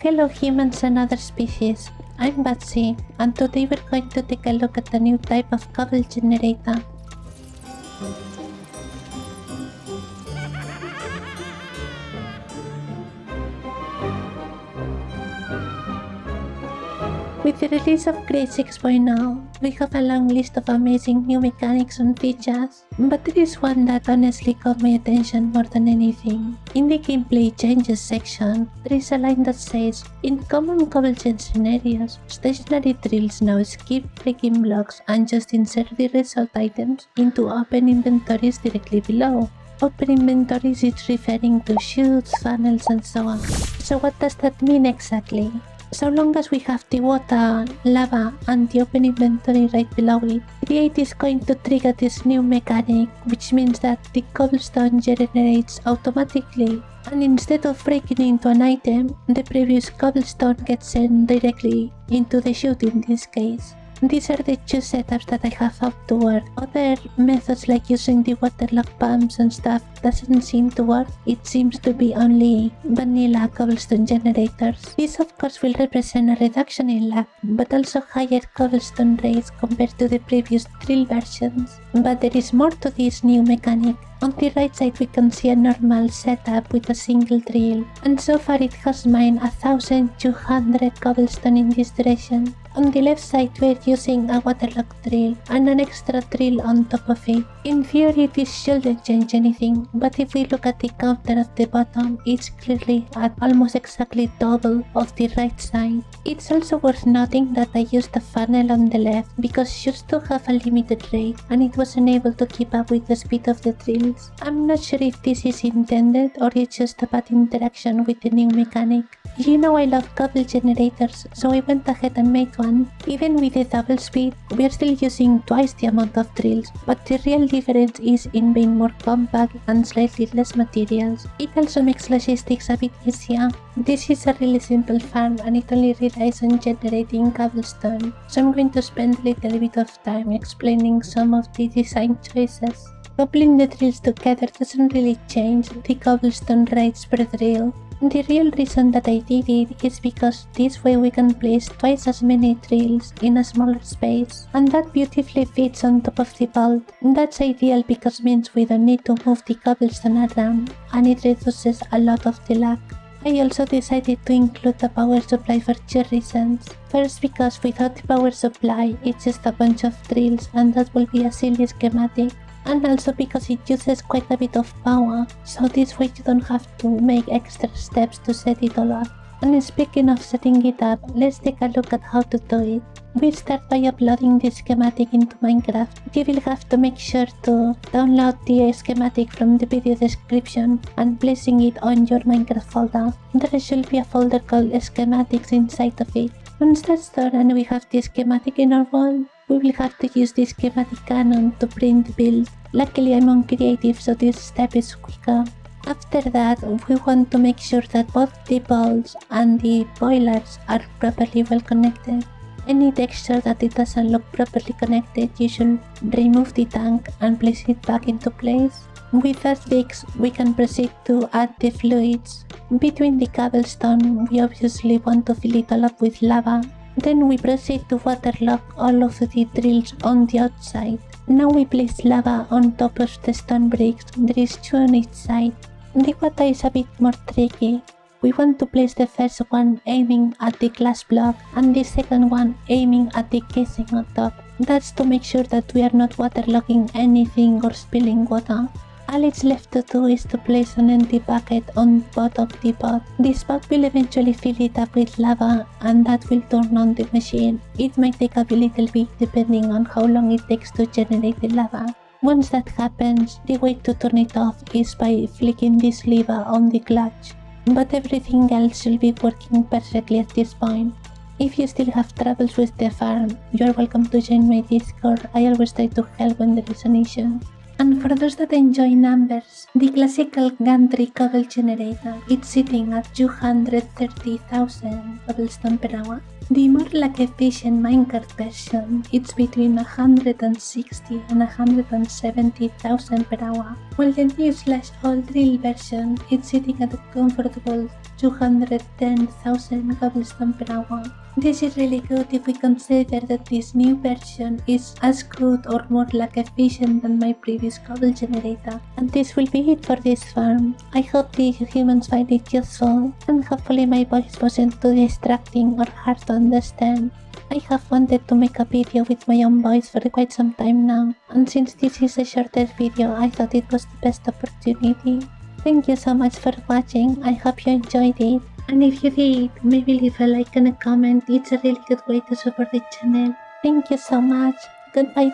Hello humans and other species, I'm Betsy, and today we're going to take a look at a new type of cobble generator. With the release of 𝐋𝐢𝐬𝐬, we have a long list of amazing new mechanics and features, but there is one that honestly caught my attention more than anything. In the gameplay changes section, there is a line that says, "In common Cobble-Gen scenarios, stationary drills now skip breaking blocks and just insert the result items into open inventories directly below." Open inventories is referring to chutes, funnels, and so on. So what does that mean exactly? So long as we have the water, lava, and the open inventory right below it, Create is going to trigger this new mechanic, which means that the cobblestone generates automatically, and instead of breaking into an item, the previous cobblestone gets sent directly into the chute in this case. These are the two setups that I have up to work. Other methods like using the waterlock pumps and stuff doesn't seem to work. It seems to be only vanilla cobblestone generators. This of course will represent a reduction in lag, but also higher cobblestone rates compared to the previous drill versions. But there is more to this new mechanic. On the right side we can see a normal setup with a single drill, and so far it has mined 1200 cobblestone in this direction. On the left side we're using a waterlock drill and an extra drill on top of it. In theory this shouldn't change anything, but if we look at the counter at the bottom, it's clearly at almost exactly double of the right side. It's also worth noting that I used a funnel on the left because chutes do have a limited rate and it wasn't able to keep up with the speed of the drills. I'm not sure if this is intended or it's just a bad interaction with the new mechanic. You know I love cobble generators, so I went ahead and made one. Even with the double speed, we are still using twice the amount of drills, but the real difference is in being more compact and slightly less materials. It also makes logistics a bit easier. This is a really simple farm and it only relies on generating cobblestone, so I'm going to spend a little bit of time explaining some of the design choices. Coupling the drills together doesn't really change the cobblestone rates per drill. The real reason that I did it is because this way we can place twice as many drills in a smaller space, and that beautifully fits on top of the vault. That's ideal because it means we don't need to move the cobblestone around, and it reduces a lot of the lag. I also decided to include the power supply for two reasons. First, because without the power supply, it's just a bunch of drills and that will be a silly schematic. And also because it uses quite a bit of power, so this way you don't have to make extra steps to set it all up. And speaking of setting it up, let's take a look at how to do it. We start by uploading the schematic into Minecraft. You will have to make sure to download the schematic from the video description and placing it on your Minecraft folder. There should be a folder called schematics inside of it. Once that's done and we have the schematic in our wall, we will have to use the schematic cannon to print the build. Luckily I'm on creative, so this step is quicker. After that, we want to make sure that both the bolts and the boilers are properly well connected. Any texture that it doesn't look properly connected, you should remove the tank and place it back into place. With that fix, we can proceed to add the fluids. Between the cobblestone, we obviously want to fill it all up with lava. Then we proceed to waterlock all of the drills on the outside. Now we place lava on top of the stone bricks. There is two on each side. The water is a bit more tricky. We want to place the first one aiming at the glass block and the second one aiming at the casing on top. That's to make sure that we are not waterlocking anything or spilling water. All it's left to do is to place an empty bucket on top of the pot. This pot will eventually fill it up with lava and that will turn on the machine. It might take a little bit depending on how long it takes to generate the lava. Once that happens, the way to turn it off is by flicking this lever on the clutch. But everything else should be working perfectly at this point. If you still have troubles with the farm, you are welcome to join my Discord. I always try to help when there is an issue. And for those that enjoy numbers, the classical gantry cobble generator is sitting at 230,000 cobblestone per hour. The more lag efficient minecart version, it's between 160 and 170,000 per hour, while the new /all drill version is sitting at a comfortable 210,000 cobblestone per hour. This is really good if we consider that this new version is as good or more lag efficient than my previous cobble generator. And this will be it for this farm. I hope the humans find it useful, and hopefully my voice wasn't too distracting or hard to understand. I have wanted to make a video with my own voice for quite some time now, and since this is a shorter video, I thought it was the best opportunity. Thank you so much for watching. I hope you enjoyed it. And if you did, maybe leave a like and a comment. It's a really good way to support the channel. Thank you so much. Goodbye.